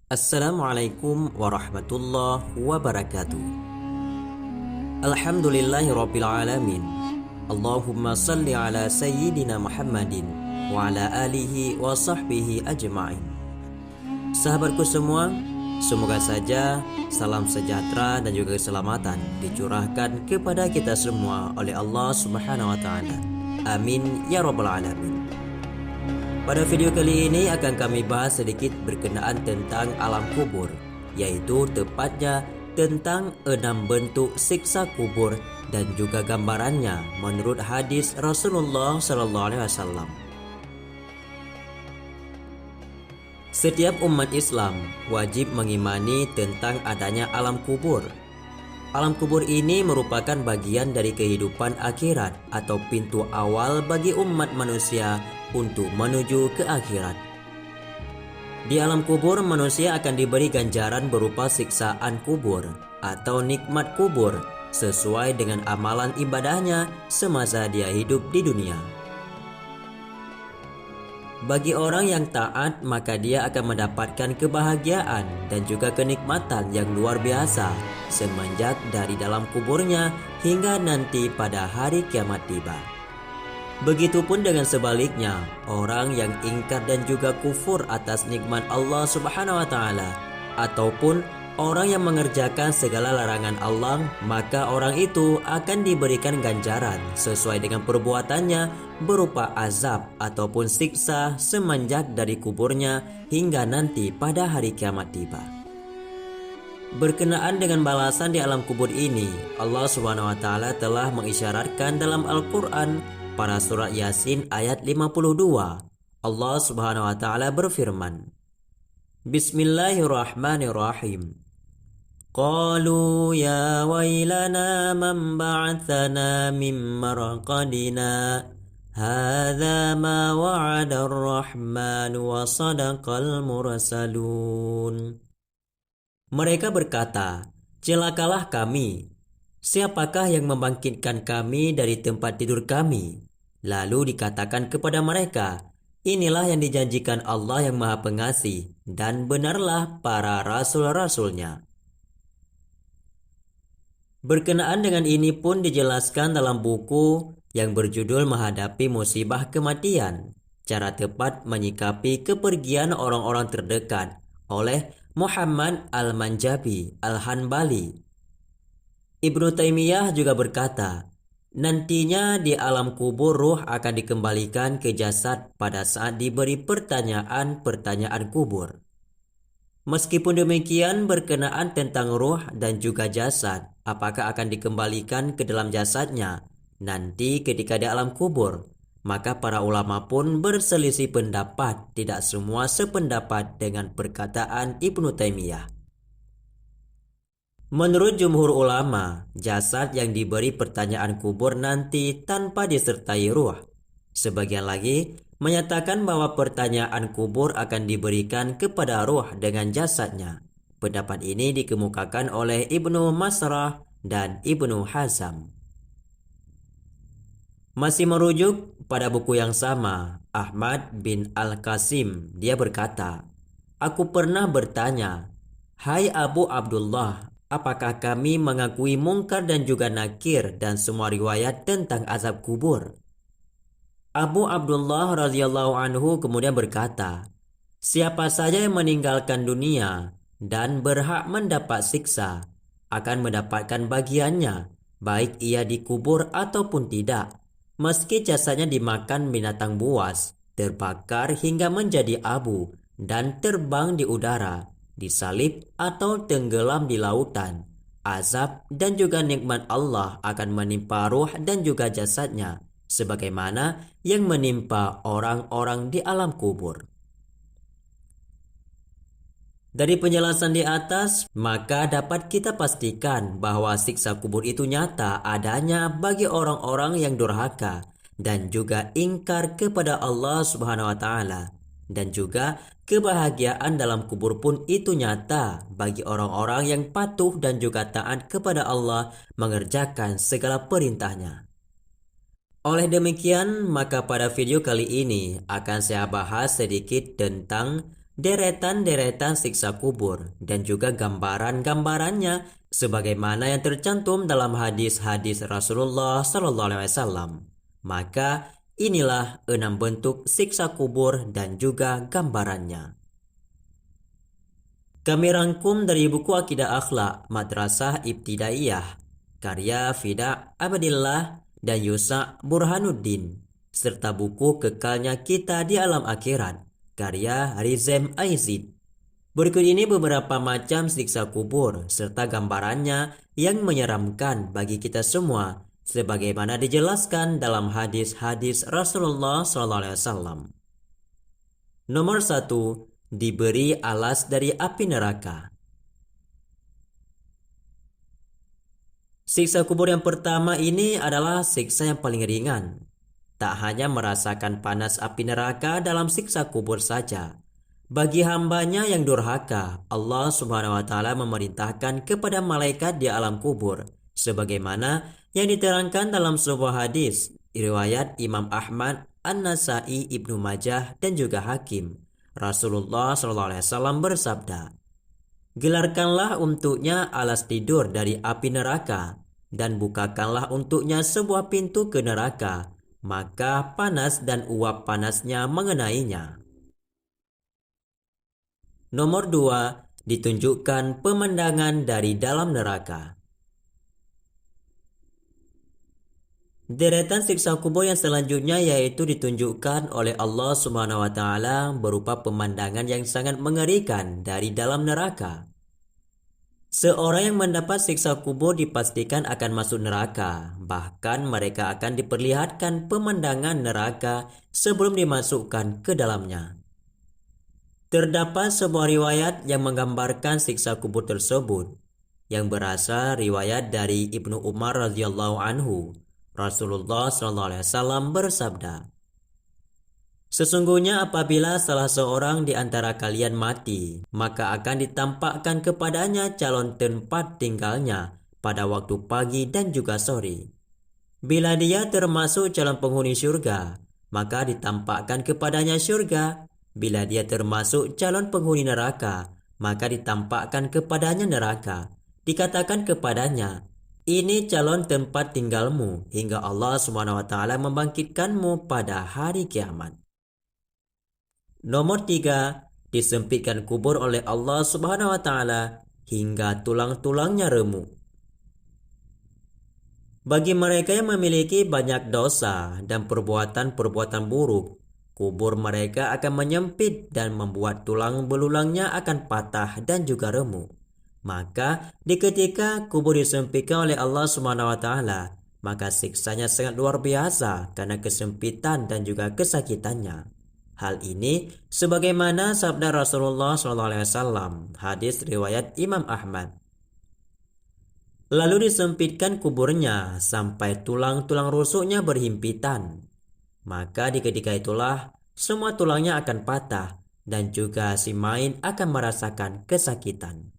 Assalamualaikum warahmatullahi wabarakatuh. Alhamdulillahirabbil alamin. Allahumma salli ala sayyidina Muhammadin wa ala alihi wa sahbihi ajma'in. Sahabatku semua, semoga saja salam sejahtera dan juga keselamatan dicurahkan kepada kita semua oleh Allah Subhanahu wa taala. Amin ya rabbal alamin. Pada video kali ini akan kami bahas sedikit berkenaan tentang alam kubur, yaitu tepatnya tentang 6 bentuk siksa kubur dan juga gambarannya menurut hadis Rasulullah SAW. Setiap umat Islam wajib mengimani tentang adanya alam kubur. Alam kubur ini merupakan bagian dari kehidupan akhirat atau pintu awal bagi umat manusia untuk menuju ke akhirat. Di alam kubur, manusia akan diberi ganjaran berupa siksaan kubur atau nikmat kubur sesuai dengan amalan ibadahnya semasa dia hidup di dunia. Bagi orang yang taat, maka dia akan mendapatkan kebahagiaan dan juga kenikmatan yang luar biasa semenjak dari dalam kuburnya hingga nanti pada hari kiamat tiba. Begitupun dengan sebaliknya, orang yang ingkar dan juga kufur atas nikmat Allah Subhanahu wa taala ataupun orang yang mengerjakan segala larangan Allah, maka orang itu akan diberikan ganjaran sesuai dengan perbuatannya berupa azab ataupun siksa semenjak dari kuburnya hingga nanti pada hari kiamat tiba. Berkenaan dengan balasan di alam kubur ini, Allah Subhanahu wa taala telah mengisyaratkan dalam Al-Qur'an pada surat Yasin ayat 52. Allah Subhanahu wa taala berfirman, Bismillahirrahmanirrahim. Qalu ya wailana man ba'athana min marqadina hadza ma wa'ada ar-rahman wa sadaqal mursalun. Mereka berkata, celakalah kami. Siapakah yang membangkitkan kami dari tempat tidur kami? Lalu dikatakan kepada mereka, inilah yang dijanjikan Allah yang Maha Pengasih, dan benarlah para rasul-rasulnya. Berkenaan dengan ini pun dijelaskan dalam buku yang berjudul Menghadapi Musibah Kematian, cara tepat menyikapi kepergian orang-orang terdekat oleh Muhammad Al-Manjabi Al-Hanbali. Ibnu Taimiyah juga berkata, nantinya di alam kubur ruh akan dikembalikan ke jasad pada saat diberi pertanyaan-pertanyaan kubur. Meskipun demikian, berkenaan tentang ruh dan juga jasad, apakah akan dikembalikan ke dalam jasadnya nanti ketika di alam kubur, maka para ulama pun berselisih pendapat, tidak semua sependapat dengan perkataan Ibnu Taimiyah. Menurut jumhur ulama, jasad yang diberi pertanyaan kubur nanti tanpa disertai ruh. Sebagian lagi menyatakan bahwa pertanyaan kubur akan diberikan kepada ruh dengan jasadnya. Pendapat ini dikemukakan oleh Ibnu Masrah dan Ibnu Hazam. Masih merujuk pada buku yang sama, Ahmad bin Al-Qasim, dia berkata, aku pernah bertanya, hai Abu Abdullah, apakah kami mengakui mungkar dan juga nakir dan semua riwayat tentang azab kubur? Abu Abdullah radhiyallahu anhu kemudian berkata, siapa saja yang meninggalkan dunia dan berhak mendapat siksa akan mendapatkan bagiannya, baik ia dikubur ataupun tidak, meski jasadnya dimakan binatang buas, terbakar hingga menjadi abu dan terbang di udara, disalib atau tenggelam di lautan. Azab dan juga nikmat Allah akan menimpa ruh dan juga jasadnya, sebagaimana yang menimpa orang-orang di alam kubur. Dari penjelasan di atas, maka dapat kita pastikan bahwa siksa kubur itu nyata adanya bagi orang-orang yang durhaka dan juga ingkar kepada Allah Subhanahu wa taala. Dan juga kebahagiaan dalam kubur pun itu nyata bagi orang-orang yang patuh dan juga taat kepada Allah mengerjakan segala perintahnya. Oleh demikian, maka pada video kali ini akan saya bahas sedikit tentang deretan-deretan siksa kubur dan juga gambaran-gambarannya sebagaimana yang tercantum dalam hadis-hadis Rasulullah SAW. Maka inilah 6 bentuk siksa kubur dan juga gambarannya. Kami rangkum dari buku Akidah Akhlak Madrasah Ibtidaiyah karya Fida Abadillah dan Yusa Burhanuddin, serta buku Kekalnya Kita di Alam Akhirat karya Rizem Aizid. Berikut ini beberapa macam siksa kubur serta gambarannya yang menyeramkan bagi kita semua sebagaimana dijelaskan dalam hadis-hadis Rasulullah SAW. Nomor 1. Diberi alas dari api neraka. Siksa kubur yang pertama ini adalah siksa yang paling ringan. Tak hanya merasakan panas api neraka dalam siksa kubur saja. Bagi hambanya yang durhaka, Allah Subhanahu wa Ta'ala memerintahkan kepada malaikat di alam kubur, sebagaimana yang diterangkan dalam sebuah hadis riwayat Imam Ahmad, An-Nasai, Ibnu Majah, dan juga Hakim. Rasulullah SAW bersabda, "Gelarkanlah untuknya alas tidur dari api neraka, dan bukakanlah untuknya sebuah pintu ke neraka, maka panas dan uap panasnya mengenainya." Nomor 2. Ditunjukkan pemandangan dari dalam neraka. Deretan siksa kubur yang selanjutnya yaitu ditunjukkan oleh Allah Subhanahu wa Ta'ala berupa pemandangan yang sangat mengerikan dari dalam neraka. Seorang yang mendapat siksa kubur dipastikan akan masuk neraka, bahkan mereka akan diperlihatkan pemandangan neraka sebelum dimasukkan ke dalamnya. Terdapat sebuah riwayat yang menggambarkan siksa kubur tersebut, yang berasal riwayat dari Ibnu Umar radhiyallahu anhu. Rasulullah SAW bersabda, "Sesungguhnya apabila salah seorang di antara kalian mati, maka akan ditampakkan kepadanya calon tempat tinggalnya pada waktu pagi dan juga sore. Bila dia termasuk calon penghuni surga, maka ditampakkan kepadanya surga. Bila dia termasuk calon penghuni neraka, maka ditampakkan kepadanya neraka. Dikatakan kepadanya, 'Ini calon tempat tinggalmu hingga Allah SWT membangkitkanmu pada hari kiamat.'" Nomor 3. Disempitkan kubur oleh Allah SWT hingga tulang-tulangnya remuk. Bagi mereka yang memiliki banyak dosa dan perbuatan-perbuatan buruk, kubur mereka akan menyempit dan membuat tulang belulangnya akan patah dan juga remuk. Maka di ketika kubur disempitkan oleh Allah SWT, maka siksanya sangat luar biasa karena kesempitan dan juga kesakitannya. Hal ini sebagaimana sabda Rasulullah SAW, hadis riwayat Imam Ahmad. Lalu disempitkan kuburnya sampai tulang-tulang rusuknya berhimpitan. Maka di ketika itulah semua tulangnya akan patah dan juga si main akan merasakan kesakitan.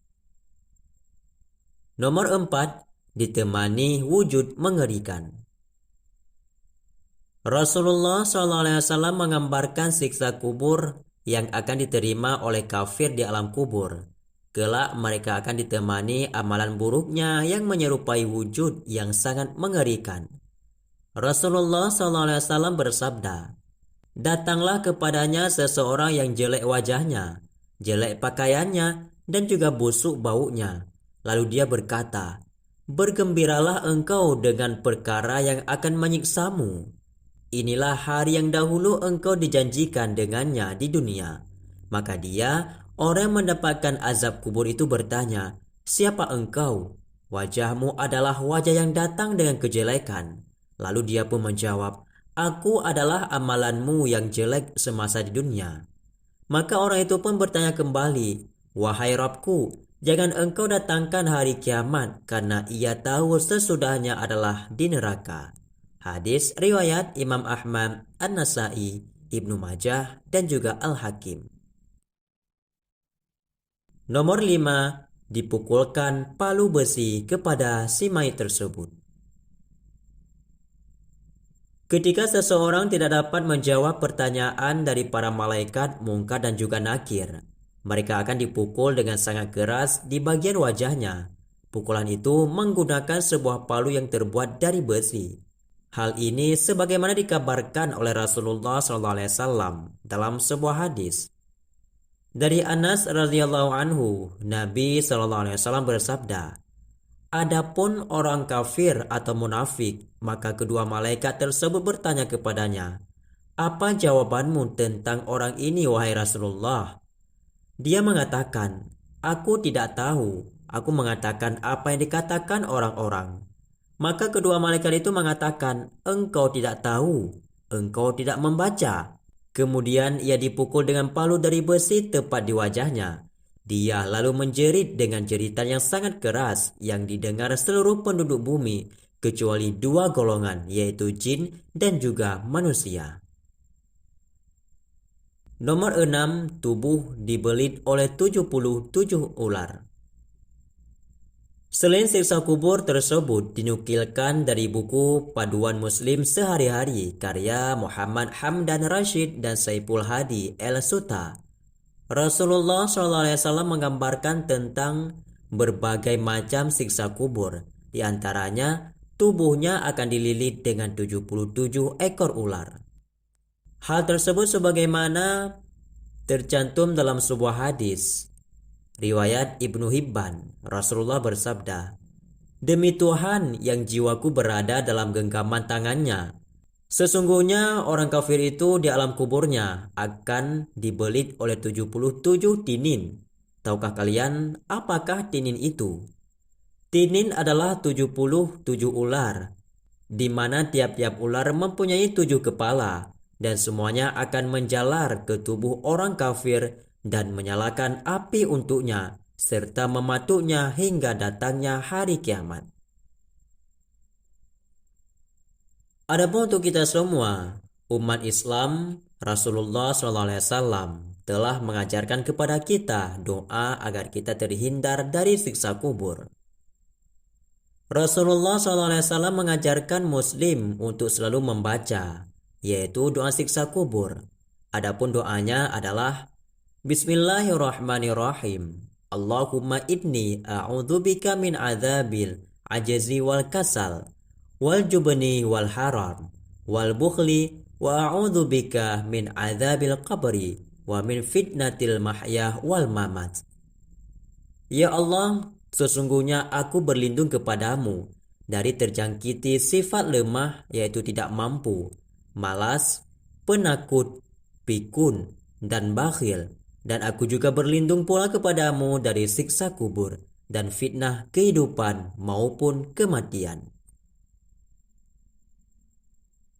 Nomor 4. Ditemani wujud mengerikan. Rasulullah SAW menggambarkan siksa kubur yang akan diterima oleh kafir di alam kubur. Kelak mereka akan ditemani amalan buruknya yang menyerupai wujud yang sangat mengerikan. Rasulullah SAW bersabda, "Datanglah kepadanya seseorang yang jelek wajahnya, jelek pakaiannya, dan juga busuk baunya. Lalu dia berkata, 'Bergembiralah engkau dengan perkara yang akan menyiksamu. Inilah hari yang dahulu engkau dijanjikan dengannya di dunia.' Maka dia, orang yang mendapatkan azab kubur itu bertanya, 'Siapa engkau?' 'Wajahmu adalah wajah yang datang dengan kejelekan.' Lalu dia pun menjawab, 'Aku adalah amalanmu yang jelek semasa di dunia.' Maka orang itu pun bertanya kembali, 'Wahai Rabbku, jangan engkau datangkan hari kiamat, karena ia tahu sesudahnya adalah di neraka.'" Hadis riwayat Imam Ahmad, An-Nasai, Ibnu Majah, dan juga Al-Hakim. Nomor 5. Dipukulkan palu besi kepada si mayit tersebut. Ketika seseorang tidak dapat menjawab pertanyaan dari para malaikat Munkar dan juga Nakir, Mereka akan dipukul dengan sangat keras di bagian wajahnya. Pukulan itu menggunakan sebuah palu yang terbuat dari besi. Hal ini sebagaimana dikabarkan oleh Rasulullah SAW dalam sebuah hadis. Dari Anas radhiyallahu anhu, Nabi SAW bersabda, "Adapun orang kafir atau munafik, maka kedua malaikat tersebut bertanya kepadanya, 'Apa jawabanmu tentang orang ini, wahai Rasulullah?' Dia mengatakan, 'Aku tidak tahu. Aku mengatakan apa yang dikatakan orang-orang.' Maka kedua malaikat itu mengatakan, 'Engkau tidak tahu, engkau tidak membaca.' Kemudian ia dipukul dengan palu dari besi tepat di wajahnya. Dia lalu menjerit dengan jeritan yang sangat keras yang didengar seluruh penduduk bumi, kecuali dua golongan, yaitu jin dan juga manusia. Nomor 6. Tubuh dibelit oleh 77 ular. Selain siksa kubur tersebut dinukilkan dari buku Paduan Muslim Sehari-hari karya Muhammad Hamdan Rashid dan Saiful Hadi El-Suta. Rasulullah SAW menggambarkan tentang berbagai macam siksa kubur. Di antaranya, tubuhnya akan dililit dengan 77 ekor ular. Hal tersebut sebagaimana tercantum dalam sebuah hadis riwayat Ibnu Hibban. Rasulullah bersabda, "Demi Tuhan yang jiwaku berada dalam genggaman tangannya, sesungguhnya orang kafir itu di alam kuburnya akan dibelit oleh 77 tinin. Tahukah kalian apakah tinin itu? Tinin adalah 77 ular, di mana tiap-tiap ular mempunyai 7 kepala, dan semuanya akan menjalar ke tubuh orang kafir dan menyalakan api untuknya, serta mematuknya hingga datangnya hari kiamat." Adapun untuk kita semua, umat Islam, Rasulullah SAW telah mengajarkan kepada kita doa agar kita terhindar dari siksa kubur. Rasulullah SAW mengajarkan Muslim untuk selalu membaca, yaitu doa siksa kubur. Adapun doanya adalah Bismillahirrahmanirrahim. Allahumma inni a'udzubika min adzabil ajzi wal kasal wal jubni wal haram wal bukhli wa a'udzubika min adzabil qabri wa min fitnatil mahya wal mamat. Ya Allah, sesungguhnya aku berlindung kepadamu dari terjangkiti sifat lemah, yaitu tidak mampu, malas, penakut, pikun, dan bakhil. Dan aku juga berlindung pula kepadamu dari siksa kubur dan fitnah kehidupan maupun kematian.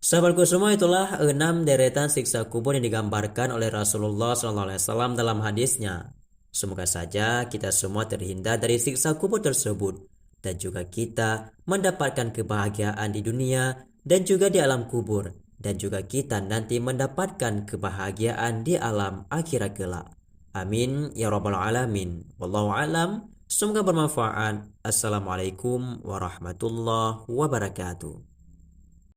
Sahabatku semua, itulah 6 deretan siksa kubur yang digambarkan oleh Rasulullah SAW dalam hadisnya. Semoga saja kita semua terhindar dari siksa kubur tersebut dan juga kita mendapatkan kebahagiaan di dunia dan juga di alam kubur, dan juga kita nanti mendapatkan kebahagiaan di alam akhirat kelak. Amin ya rabbal alamin. Wallahu alam. Semoga bermanfaat. Assalamualaikum warahmatullahi wabarakatuh.